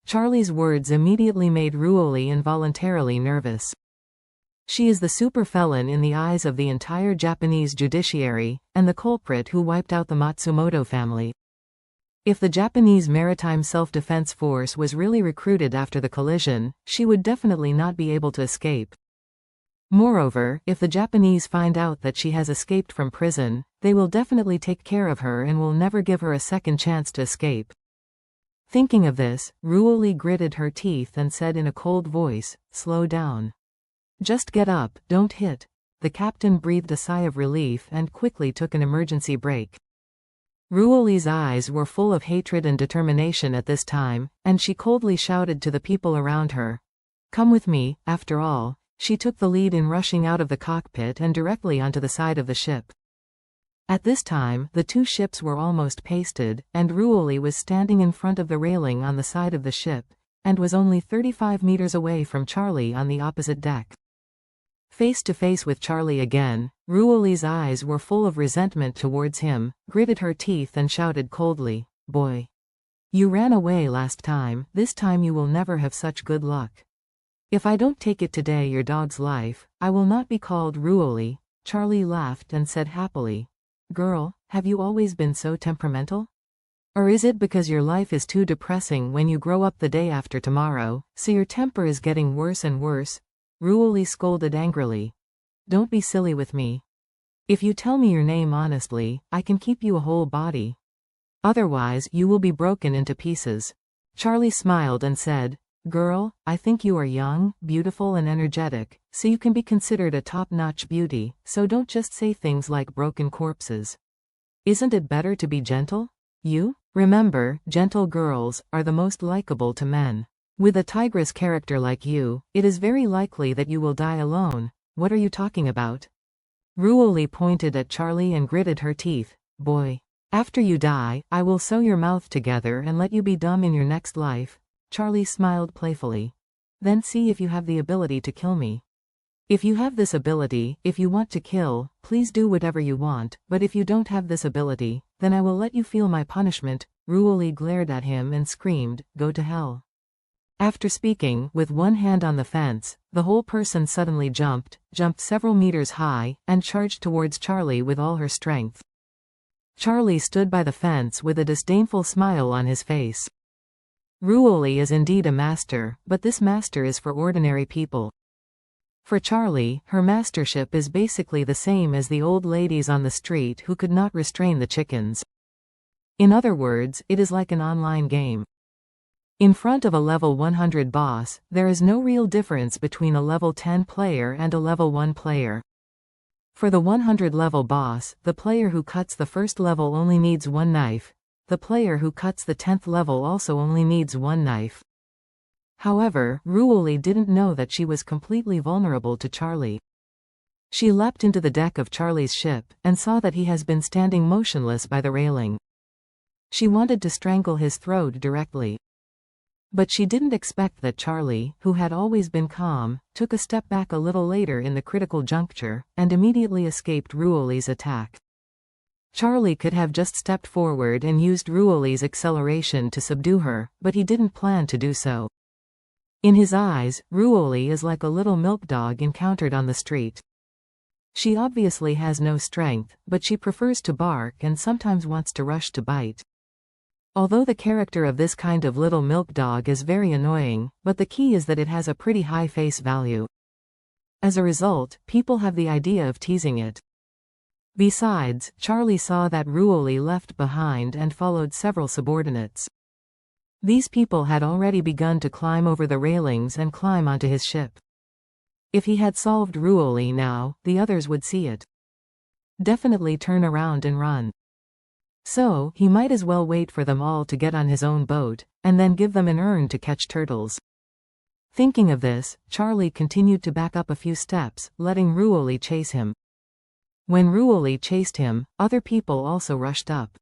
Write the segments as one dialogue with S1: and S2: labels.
S1: Charlie's words immediately made Ruoli involuntarily nervous. She is the super felon in the eyes of the entire Japanese judiciary, and the culprit who wiped out the Matsumoto family. If the Japanese Maritime Self-Defense Force was really recruited after the collision, she would definitely not be able to escape. Moreover, if the Japanese find out that she has escaped from prison, they will definitely take care of her and will never give her a second chance to escape. Thinking of this, Ruoli gritted her teeth and said in a cold voice, "Slow down. Just get up, don't hit." The captain breathed a sigh of relief and quickly took an emergency brake. Ruoli's eyes were full of hatred and determination at this time, and she coldly shouted to the people around her, "Come with me." After all, she took the lead in rushing out of the cockpit and directly onto the side of the ship. At this time, the two ships were almost pasted, and Ruoli was standing in front of the railing on the side of the ship, and was only 35 meters away from Charlie on the opposite deck. Face to face with Charlie again, Ruoli's eyes were full of resentment towards him, gritted her teeth and shouted coldly, "Boy. You ran away last time, this time you will never have such good luck. If I don't take it today, your dog's life, I will not be called Ruoli." Charlie laughed and said happily, "Girl, have you always been so temperamental? Or is it because your life is too depressing when you grow up the day after tomorrow, so your temper is getting worse and worse?" Ruoli scolded angrily. "Don't be silly with me. If you tell me your name honestly, I can keep you a whole body. Otherwise, you will be broken into pieces." Charlie smiled and said, "Girl, I think you are young, beautiful and energetic, so you can be considered a top-notch beauty, so don't just say things like broken corpses. Isn't it better to be gentle? Remember, gentle girls are the most likable to men. With a tigress character like you, it is very likely that you will die alone." "What are you talking about?" Ruoli pointed at Charlie and gritted her teeth. "Boy. After you die, I will sew your mouth together and let you be dumb in your next life." Charlie smiled playfully. "Then see if you have the ability to kill me. If you have this ability, if you want to kill, please do whatever you want, but if you don't have this ability, then I will let you feel my punishment." Ruoli glared at him and screamed, "Go to hell." After speaking, with one hand on the fence, the whole person suddenly jumped several meters high, and charged towards Charlie with all her strength. Charlie stood by the fence with a disdainful smile on his face. Ruoli is indeed a master, but this master is for ordinary people. For Charlie, her mastership is basically the same as the old ladies on the street who could not restrain the chickens. In other words, it is like an online game. In front of a level 100 boss, there is no real difference between a level 10 player and a level 1 player. For the 100 level boss, the player who cuts the first level only needs one knife. The player who cuts the 10th level also only needs one knife. However, Ruoli didn't know that she was completely vulnerable to Charlie. She leapt into the deck of Charlie's ship, and saw that he has been standing motionless by the railing. She wanted to strangle his throat directly. But she didn't expect that Charlie, who had always been calm, took a step back a little later in the critical juncture, and immediately escaped Ruoli's attack. Charlie could have just stepped forward and used Ruoli's acceleration to subdue her, but he didn't plan to do so. In his eyes, Ruoli is like a little milk dog encountered on the street. She obviously has no strength, but she prefers to bark and sometimes wants to rush to bite. Although the character of this kind of little milk dog is very annoying, but the key is that it has a pretty high face value. As a result, people have the idea of teasing it. Besides, Charlie saw that Ruoli left behind and followed several subordinates. These people had already begun to climb over the railings and climb onto his ship. If he had solved Ruoli now, the others would see it. Definitely turn around and run. So, he might as well wait for them all to get on his own boat, and then give them an urn to catch turtles. Thinking of this, Charlie continued to back up a few steps, letting Ruoli chase him. When Ruoli chased him, other people also rushed up.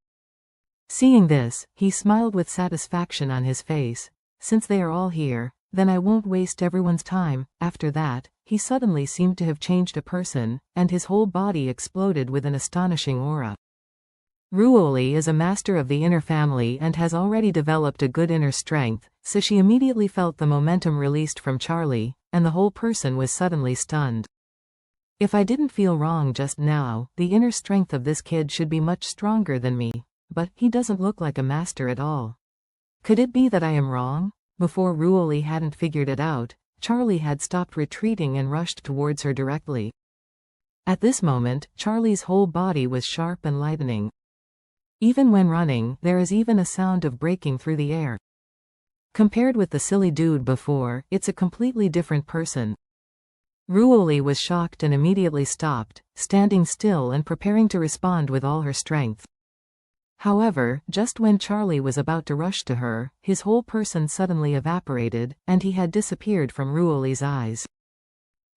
S1: Seeing this, he smiled with satisfaction on his face. "Since they are all here, then I won't waste everyone's time." After that, he suddenly seemed to have changed a person, and his whole body exploded with an astonishing aura. Ruoli is a master of the inner family and has already developed a good inner strength, so she immediately felt the momentum released from Charlie, and the whole person was suddenly stunned. If I didn't feel wrong just now, the inner strength of this kid should be much stronger than me, but he doesn't look like a master at all. Could it be that I am wrong? Before Ruoli hadn't figured it out, Charlie had stopped retreating and rushed towards her directly. At this moment, Charlie's whole body was sharp and lightening. Even when running, there is even a sound of breaking through the air. Compared with the silly dude before, it's a completely different person. Ruoli was shocked and immediately stopped, standing still and preparing to respond with all her strength. However, just when Charlie was about to rush to her, his whole person suddenly evaporated, and he had disappeared from Ruoli's eyes.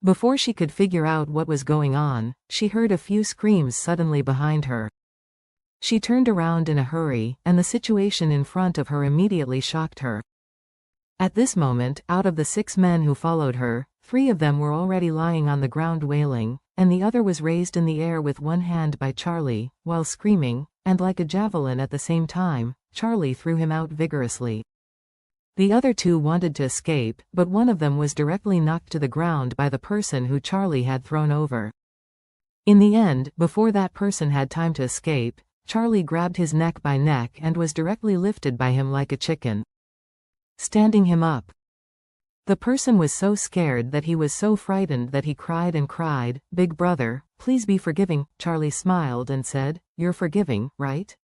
S1: Before she could figure out what was going on, she heard a few screams suddenly behind her. She turned around in a hurry, and the situation in front of her immediately shocked her. At this moment, out of the 6 men who followed her, 3 of them were already lying on the ground wailing, and the other was raised in the air with one hand by Charlie, while screaming, and like a javelin at the same time, Charlie threw him out vigorously. The other 2 wanted to escape, but one of them was directly knocked to the ground by the person who Charlie had thrown over. In the end, before that person had time to escape, Charlie grabbed his neck by neck and was directly lifted by him like a chicken, standing him up. The person was so scared that he was so frightened that he cried and cried, "Big brother, please be forgiving." Charlie smiled and said, "You're forgiving, right?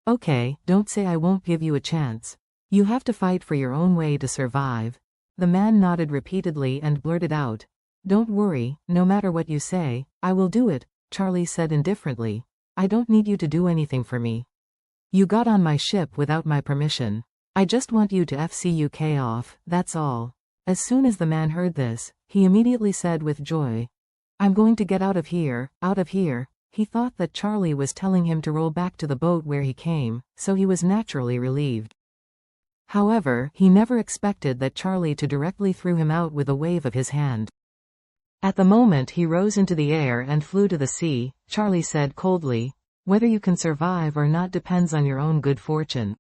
S1: Okay, don't say I won't give you a chance. You have to fight for your own way to survive." The man nodded repeatedly and blurted out, "Don't worry, no matter what you say, I will do it." Charlie said indifferently, "I don't need you to do anything for me. You got on my ship without my permission. I just want you to FCUK off, that's all." As soon as the man heard this, he immediately said with joy, "I'm going to get out of here, out of here." He thought that Charlie was telling him to roll back to the boat where he came, so he was naturally relieved. However, he never expected that Charlie to directly threw him out with a wave of his hand. At the moment he rose into the air and flew to the sea. Charlie said coldly, "Whether you can survive or not depends on your own good fortune.